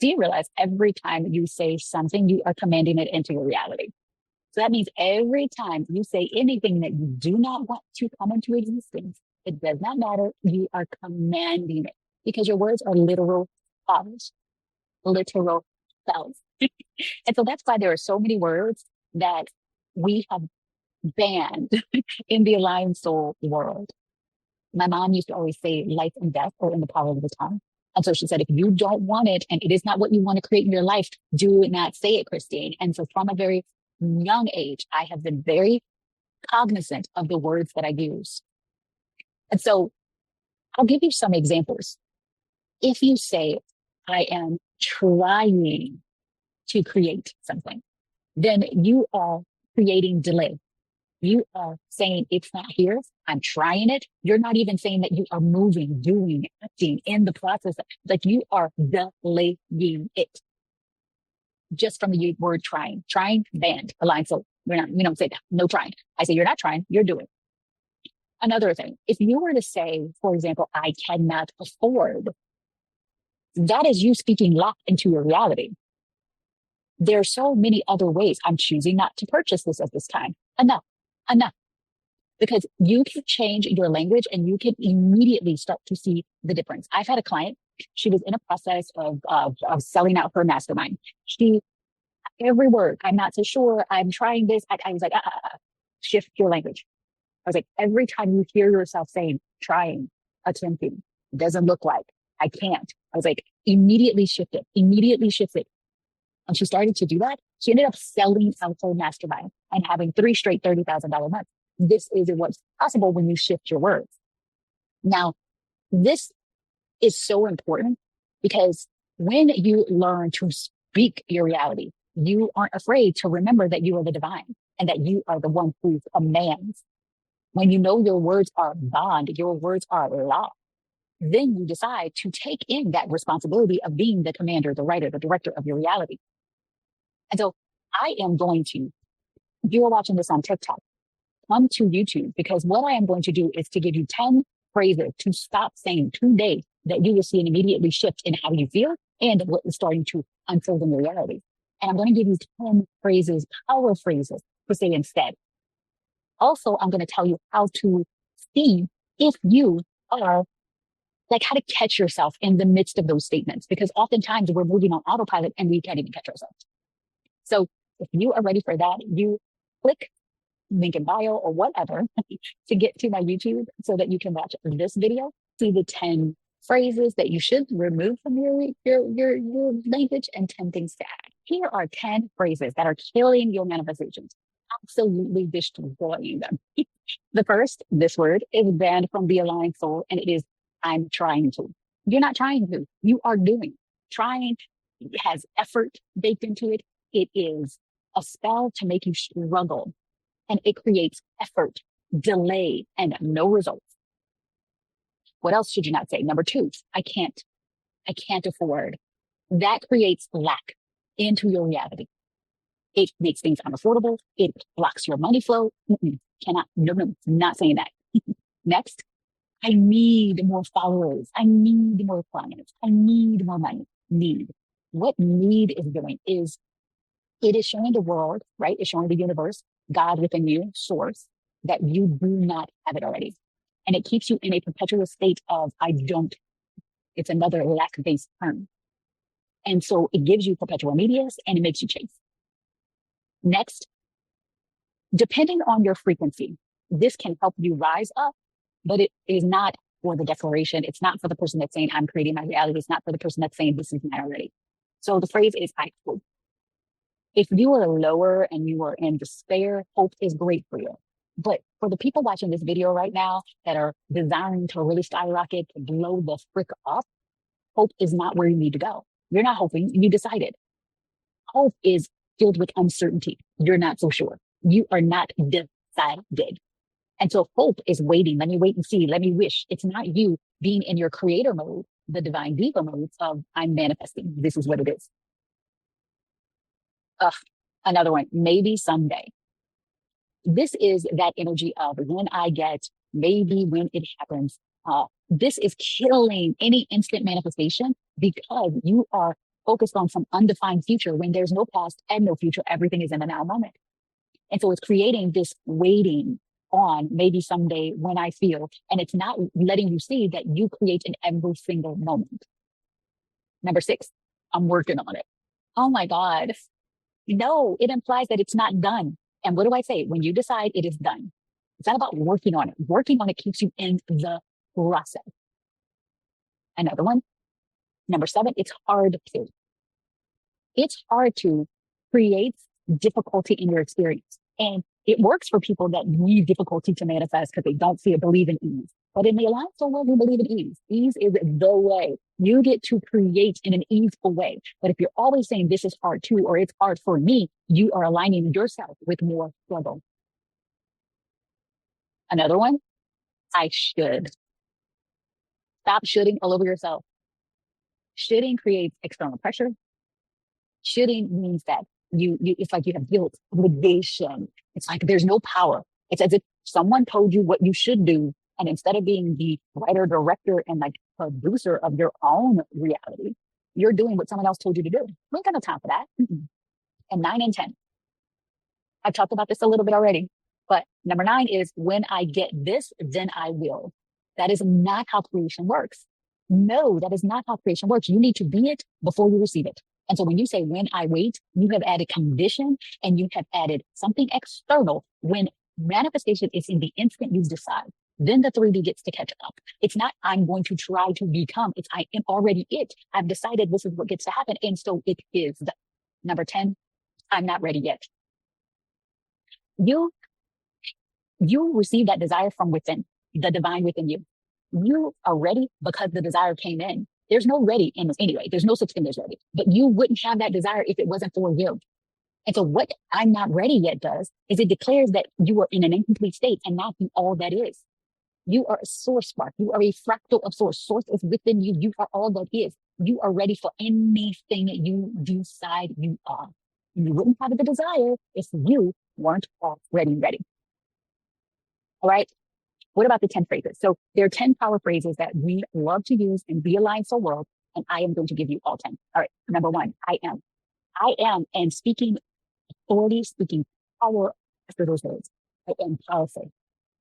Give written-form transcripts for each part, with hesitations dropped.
Do you realize every time you say something, you are commanding it into your reality? So that means every time you say anything that you do not want to come into existence, it does not matter. You are commanding it because your words are literal thoughts, literal spells. And so that's why there are so many words that we have banned in the aligned soul world. My mom used to always say life and death are in the power of the tongue. And so she said, if you don't want it and it is not what you want to create in your life, do not say it, Christine. And so from a very young age, I have been very cognizant of the words that I use. And so I'll give you some examples. If you say, I am trying to create something, then you are creating delay. You are saying it's not here. I'm trying it. You're not even saying that you are moving, doing, acting in the process. Like you are delaying it. Just from the word trying. Trying, banned, aligned. So we don't say that. No trying. I say you're not trying, you're doing. Another thing, if you were to say, for example, I cannot afford, that is you speaking lack into your reality. There are so many other ways. I'm choosing not to purchase this at this time. Enough. Because you can change your language and you can immediately start to see the difference. I've had a client, she was in a process of selling out her mastermind. Every word, I'm not so sure, I'm trying this. I was like, shift your language. I was like, every time you hear yourself saying, trying, attempting, doesn't look like, I can't. I was like, immediately shift it. And she started to do that. She ended up selling out her mastermind and having 3 straight $30,000 months. This is what's possible when you shift your words. Now, this is so important because when you learn to speak your reality, you aren't afraid to remember that you are the divine and that you are the one who commands. When you know your words are bond, your words are law, then you decide to take in that responsibility of being the commander, the writer, the director of your reality. And so I am going to, if you are watching this on TikTok, come to YouTube, because what I am going to do is to give you 10 phrases to stop saying today that you will see an immediately shift in how you feel and what is starting to unfold in your reality. And I'm going to give you 10 phrases, power phrases to say instead. Also, I'm going to tell you how to see if you are, like how to catch yourself in the midst of those statements, because oftentimes we're moving on autopilot and we can't even catch ourselves. So if you are ready for that, you click link in bio or whatever to get to my YouTube so that you can watch this video, see the 10 phrases that you should remove from your language and 10 things to add. Here are 10 phrases that are killing your manifestations, absolutely destroying them. The first, this word is banned from the aligned soul, and it is I'm trying to. You're not trying to, you are doing. Trying has effort baked into it. It is a spell to make you struggle, and it creates effort, delay, and no results. What else should you not say? Number 2, I can't afford. That creates lack into your reality. It makes things unaffordable. It blocks your money flow. Cannot, no, not saying that. Next, I need more followers. I need more clients. I need more money. Need. What need is doing is it is showing the world, right? It's showing the universe, God within you, source, that you do not have it already. And it keeps you in a perpetual state of, I don't. It's another lack-based term. And so it gives you perpetual medias and it makes you chase. Next, depending on your frequency, this can help you rise up, but it is not for the declaration. It's not for the person that's saying, I'm creating my reality. It's not for the person that's saying, this is mine already. So the phrase is, I hope. If you are lower and you are in despair, hope is great for you. But for the people watching this video right now that are desiring to really skyrocket, to blow the frick up, hope is not where you need to go. You're not hoping, you decided. Hope is filled with uncertainty. You're not so sure. You are not decided. And so hope is waiting. Let me wait and see. Let me wish. It's not you being in your creator mode, the divine diva mode of I'm manifesting. This is what it is. Another one, maybe someday. This is that energy of when I get, maybe when it happens. This is killing any instant manifestation because you are focused on some undefined future when there's no past and no future. Everything is in the now moment. And so it's creating this waiting on maybe someday when I feel, and it's not letting you see that you create in every single moment. Number 6, I'm working on it. Oh my God. No, it implies that it's not done. And what do I say? When you decide it is done, it's not about working on it. Working on it keeps you in the process. Another one, number 7, it's hard to. It's hard to create difficulty in your experience. And it works for people that need difficulty to manifest because they don't see or believe in ease. But in the alliance world, we believe in ease. Ease is the way. You get to create in an easeful way. But if you're always saying this is hard too, or it's hard for me, you are aligning yourself with more struggle. Another one, I should. Stop shoulding all over yourself. Shoulding creates external pressure. Shoulding means that it's like you have guilt, obligation. It's like there's no power. It's as if someone told you what you should do. And instead of being the writer, director, and like producer of your own reality, you're doing what someone else told you to do. We ain't got no time for that. And 9 and 10. I've talked about this a little bit already, but number 9 is when I get this, then I will. That is not how creation works. No, that is not how creation works. You need to be it before you receive it. And so when you say, when I wait, you have added condition and you have added something external. When manifestation is in the instant you decide, then the 3D gets to catch up. It's not, I'm going to try to become. It's, I am already it. I've decided this is what gets to happen. And so it is. Number 10, I'm not ready yet. You receive that desire from within, the divine within you. You are ready because the desire came in. There's no ready in this anyway. There's no such thing as ready, but you wouldn't have that desire if it wasn't for you. And so what I'm not ready yet does is it declares that you are in an incomplete state and not in all that is. You are a source spark. You are a fractal of source. Source is within you. You are all that is. You are ready for anything you decide you are. You wouldn't have the desire if you weren't already ready. All right. What about the 10 phrases? So there are 10 power phrases that we love to use in Be Aligned Soul World, and I am going to give you all 10. All right. Number 1, I am. I am, and speaking authority, speaking power after those words. I am powerful.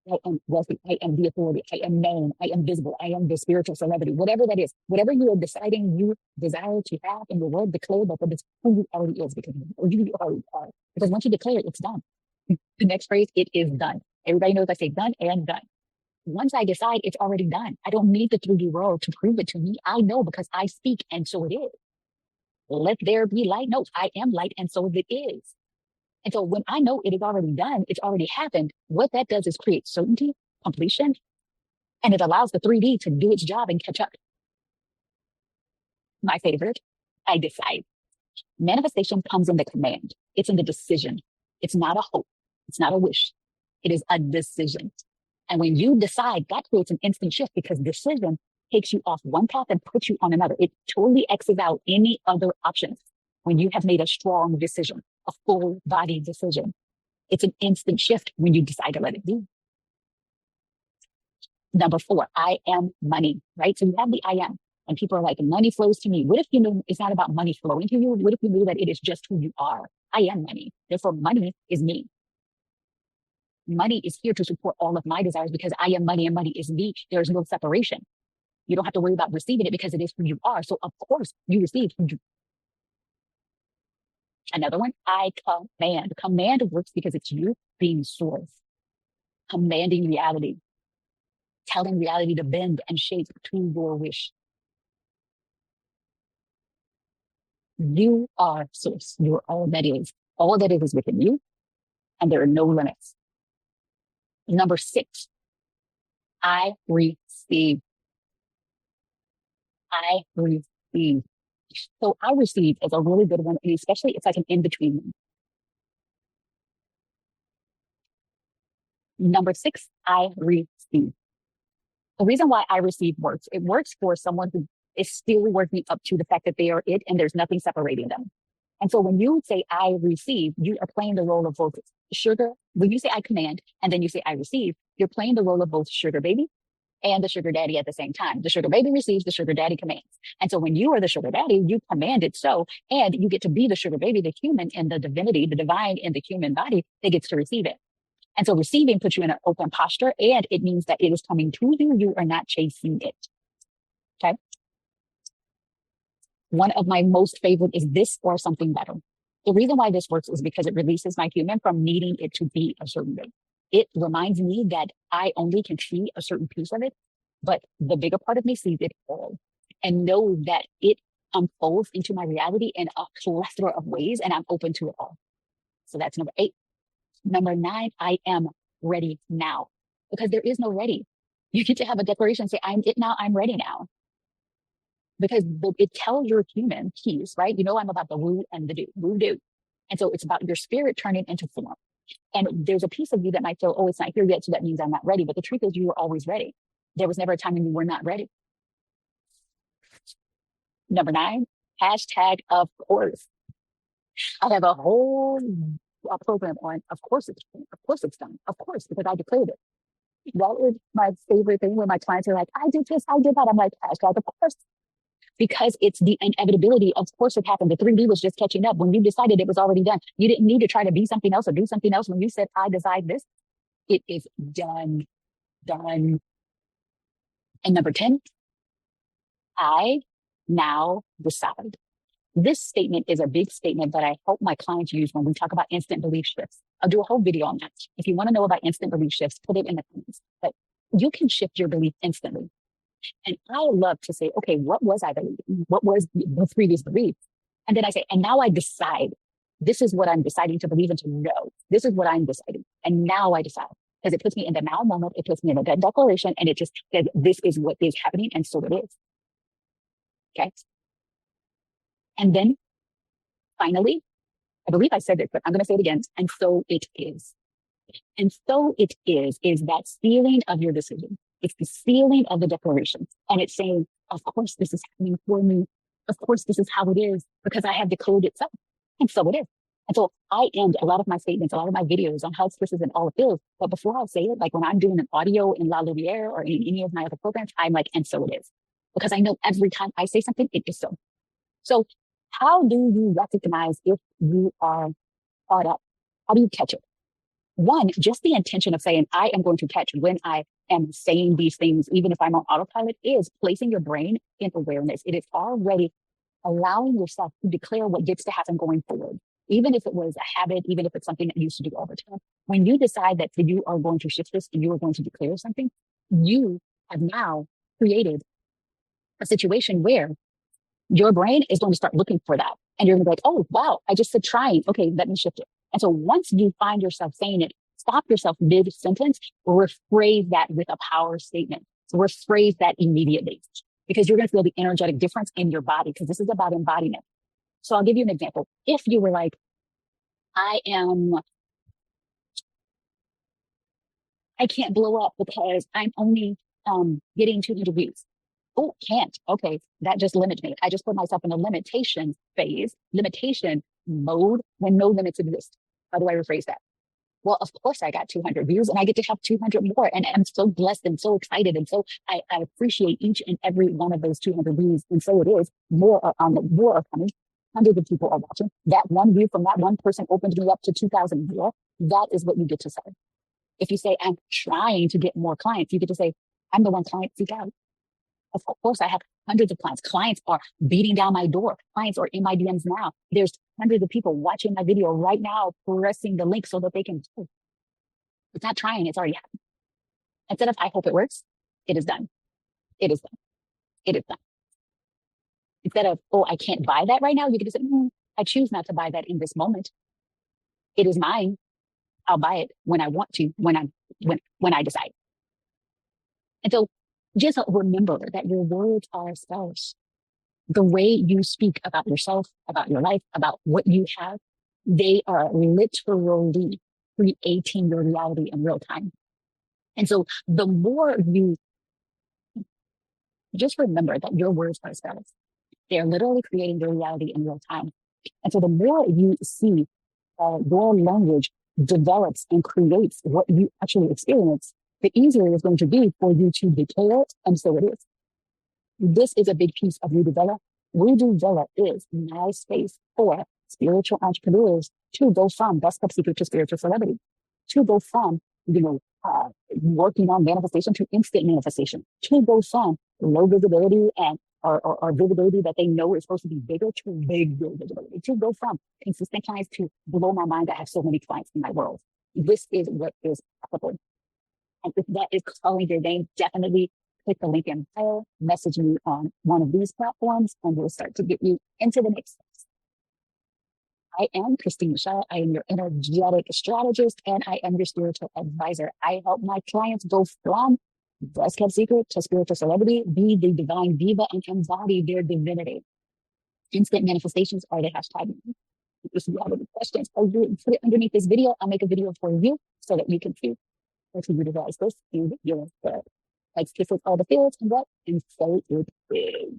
I am wealthy. I am the authority. I am known. I am visible. I am the spiritual celebrity. Whatever that is, whatever you are deciding you desire to have in the world, declare that is who you already is, because you already are. Because once you declare it, it's done. The next phrase, it is done. Everybody knows I say done and done. Once I decide, it's already done. I don't need the 3D world to prove it to me. I know because I speak, and so it is. Let there be light. No, I am light, and so it is. And so when I know it is already done, it's already happened, what that does is create certainty, completion, and it allows the 3D to do its job and catch up. My favorite, I decide. Manifestation comes in the command. It's in the decision. It's not a hope. It's not a wish. It is a decision. And when you decide, that creates an instant shift because decision takes you off one path and puts you on another. It totally X's out any other options. When you have made a strong decision, a full body decision, it's an instant shift when you decide to let it be. Number 4, I am money, right? So you have the I am, and people are like, money flows to me. What if you knew it's not about money flowing to you? What if you knew that it is just who you are? I am money. Therefore, money is me. Money is here to support all of my desires because I am money and money is me. There's no separation. You don't have to worry about receiving it because it is who you are. So of course you receive who you. Another one, I command. Command works because it's you being source, commanding reality, telling reality to bend and shape to your wish. You are source. You are all that is. All that is within you, and there are no limits. Number 6, I receive. I receive. So I receive is a really good one, and especially it's like an in-between one. Number 6, I receive. The reason why I receive works, it works for someone who is still working up to the fact that they are it and there's nothing separating them. And so when you say I receive, you are playing the role of both sugar. When you say I command and then you say I receive, you're playing the role of both sugar baby and the sugar daddy at the same time. The sugar baby receives, the sugar daddy commands. And so when you are the sugar daddy, you command it so, and you get to be the sugar baby, the human in the divinity, the divine in the human body that gets to receive it. And so receiving puts you in an open posture, and it means that it is coming to you. You are not chasing it. Okay. One of my most favorite is this or something better. The reason why this works is because it releases my human from needing it to be a certain way. It reminds me that I only can see a certain piece of it, but the bigger part of me sees it all and know that it unfolds into my reality in a plethora of ways, and I'm open to it all. So that's number 8. Number 9, I am ready now, because there is no ready. You get to have a declaration, say, I'm it now, I'm ready now. Because it tells your human piece, right? You know, I'm about the woo and the do, WooDo. And so it's about your spirit turning into form. And there's a piece of you that might feel, oh, it's not here yet, so that means I'm not ready. But the truth is, you were always ready. There was never a time when you were not ready. Number 9, hashtag of course. I have a whole program on, of course it's done. Of course, because I declared it. That is my favorite thing when my clients are like, I did this, I did that. I'm like, hashtag of course. Because it's the inevitability. Of course it happened. The 3D was just catching up. When you decided it was already done, you didn't need to try to be something else or do something else. When you said, I decide this, it is done. And number 10, I now decide. This statement is a big statement that I hope my clients use when we talk about instant belief shifts. I'll do a whole video on that. If you want to know about instant belief shifts, put it in the comments. But you can shift your belief instantly. And I love to say, okay, what was I believing? What was the previous belief? And then I say, and now I decide. This is what I'm deciding to believe and to know. This is what I'm deciding. And now I decide. Because it puts me in the now moment. It puts me in a declaration. And it just says, this is what is happening. And so it is. Okay. And then finally, I believe I said it, but I'm going to say it again. And so it is. And so it is that sealing of your decision. It's the sealing of the declaration. And it's saying, of course, this is happening for me. Of course, this is how it is, because I have declared it so. And so it is. And so I end a lot of my statements, a lot of my videos on how expressive and all it feels. But before I say it, like when I'm doing an audio in La Lumiere or in any of my other programs, I'm like, and so it is. Because I know every time I say something, it is so. So how do you recognize if you are caught up? How do you catch it? One, just the intention of saying, I am going to catch when I am saying these things, even if I'm on autopilot, is placing your brain in awareness. It is already allowing yourself to declare what gets to happen going forward. Even if it was a habit, even if it's something that you used to do all the time, when you decide that you are going to shift this and you are going to declare something, you have now created a situation where your brain is going to start looking for that. And you're going to be like, oh, wow, I just said trying. Okay, let me shift it. And so once you find yourself saying it, stop yourself mid-sentence, rephrase that with a power statement. So rephrase that immediately, because you're going to feel the energetic difference in your body, because this is about embodiment. So I'll give you an example. If you were like, I can't blow up because I'm only getting 200 views. Oh, can't. Okay, that just limits me. I just put myself in a limitation phase, limitation mode when no limits exist. How do I rephrase that? Well, of course I got 200 views and I get to have 200 more. And I'm so blessed and so excited. And so I appreciate each and every one of those 200 views. And so it is. More are coming. Hundreds of people are watching. That one view from that one person opened me up to 2,000 more. That is what you get to say. If you say, I'm trying to get more clients, you get to say, I'm the one client seek out. Of course, I have hundreds of clients. Clients are beating down my door. Clients are in my DMs now. There's hundreds of people watching my video right now, pressing the link so that they can. It's not trying. It's already happened. Instead of, I hope it works, it is done. It is done. It is done. Instead of, oh, I can't buy that right now, you can just say, I choose not to buy that in this moment. It is mine. I'll buy it when I want to, when I decide. And so just remember that your words are spells. The way you speak about yourself, about your life, about what you have, they are literally creating your reality in real time. And so the more you just remember that your words are spells, they are literally creating your reality in real time. And so the more you see your language develops and creates what you actually experience, the easier it's going to be for you to declare it, and so it is. This is a big piece of WooDo. WooDo is my space for spiritual entrepreneurs to go from best kept secret to spiritual celebrity, to go from, working on manifestation to instant manifestation, to go from low visibility and or visibility that they know is supposed to be bigger to big visibility, to go from consistent clients to blow my mind. I have so many clients in my world. This is what is possible. And if that is calling your name, definitely click the link in bio, message me on one of these platforms, and we'll start to get you into the next steps. I am Christine Michelle. I am your energetic strategist, and I am your spiritual advisor. I help my clients go from best kept secret to spiritual celebrity, be the divine diva, and embody their divinity. Instant manifestations are the hashtag. If you have any questions, put it underneath this video. I'll make a video for you so that you can see how to utilize this in your like kiss with all the fields and what, and so it is.